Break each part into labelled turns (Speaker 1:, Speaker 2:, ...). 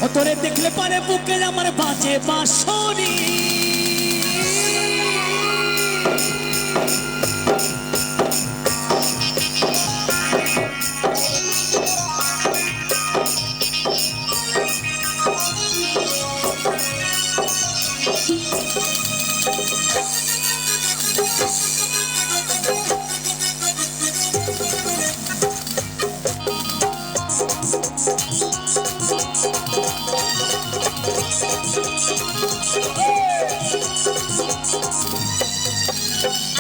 Speaker 1: ও তোরে দেখলে পারে বুকে আমার বাজে বাঁশরি।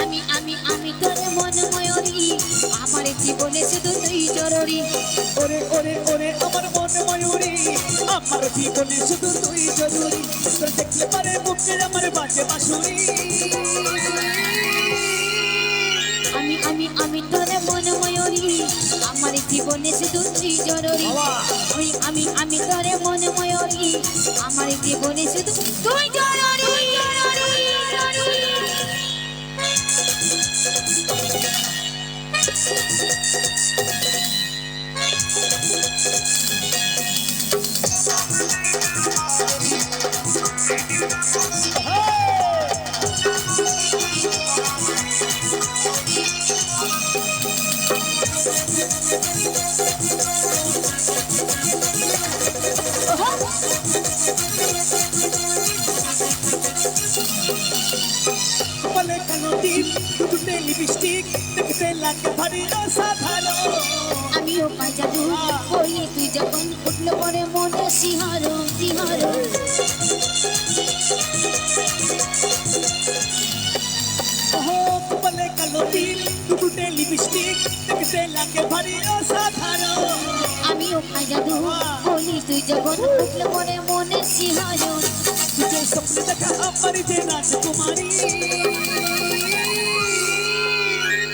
Speaker 2: আমি আমি আমি তোর মন ময়ূরী, আমার জীবনে শুধু তুই জরুরি।
Speaker 1: ওরে ওরে ওরে আমার মন ময়ূরী, আমার জীবনে শুধু তুই জরুরি। তোর দেখলে পারে বুকে আমার বাজে বাঁশরি।
Speaker 2: আমি আমি আমি তোর মন ময়ূরী, আমার জীবনে শুধু তুই জরুরি। ওই আমি আমি তোর মন ময়ূরী, আমার জীবনে শুধু তুই জরুরি।
Speaker 1: বলে কালো টিপ দুটে লিপস্টিক দেখতে লাগে ভারী অসাধারণ।
Speaker 2: আমিও পাই যাবো বলি তুই যখন উঠলো পরে মনে শিহরণ শিহরণ।
Speaker 1: বলে কালো টিপ দুটে লিপস্টিক দেখতে লাগে ভারী অসাধারণ।
Speaker 2: আমিও পাই যাবো বলি তুই যখন উঠলো পরে মনে শিহরণ।
Speaker 1: तुझे सपने देखा हमारी जे राजकुमारी।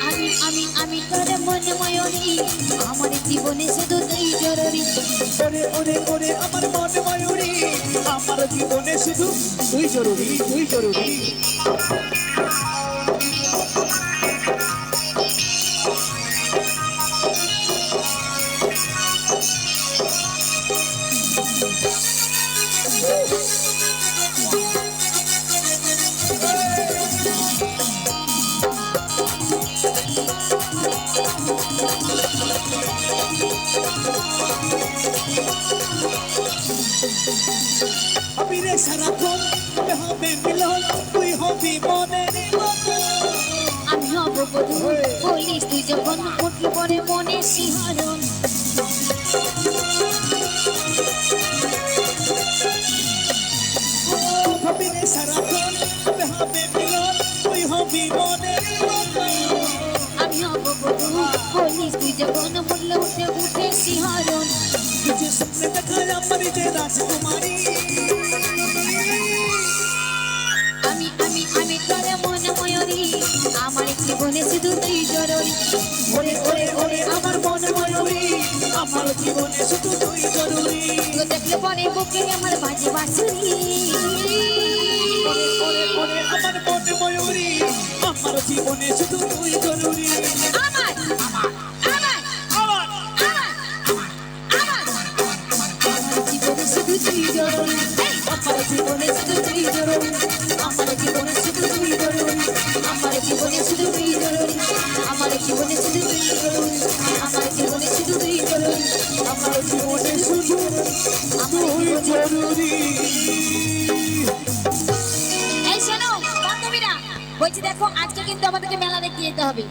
Speaker 2: আমি আমি আমি তোর মন ময়ূরী, আমার জীবনে শুধু তুই জরুরি।
Speaker 1: ওরে ওরে ওরে আমার মন ময়ূরী, আমার জীবনে শুধু তুই জরুরি তুই জরুরি। अबीरे साराক্ষণ হবে হবে মিলন, তুই হবি মনের মতো।
Speaker 2: আমি হব বধূ বলিস তুই যখন উঠলো পরে মনে শিহরণ।
Speaker 1: अबीरे साরাক্ষণ হবে হবে মিলন, তুই হবি মনের মতো।
Speaker 2: আমি হব বধূ বলিস তুই যখন উঠলো উঠে উঠে শিহরণ।
Speaker 1: तुझे सपने देखा हमारी जे राजकुमारी।
Speaker 2: আমি আমি আমি তোর মন ময়ূরী, আমার জীবনে শুধু তুই জরুরি।
Speaker 1: ওরে ওরে ওরে আমার মন ময়ূরী, আমার জীবনে শুধু তুই জরুরি।
Speaker 2: তোকে দেখলে পরে বুকে আমার বাজে বাঁশরি।
Speaker 1: ওরে ওরে ওরে আমার মন ময়ূরী, আমার জীবনে শুধু তুই জরুরি।
Speaker 2: আমার আমার আমার
Speaker 1: আমার
Speaker 2: আমার জীবনে শুধু তুই জরুরি। আমার জীবনে শুধু তুই জরুরি। আমার জীবনে শুধু তুই জরুরি। আমার জীবনে শুধু তুই জরুরি। আমার জীবনে শুধু তুই জরুরি। আমার জীবনে শুধু তুই জরুরি। আমার জীবনে শুধু
Speaker 1: তুই জরুরি।
Speaker 2: এই শোনো বান্ধবীরা, বলছি দেখো আজকে কিন্তু আমাদেরকে মেলা দেখতে যেতে হবে।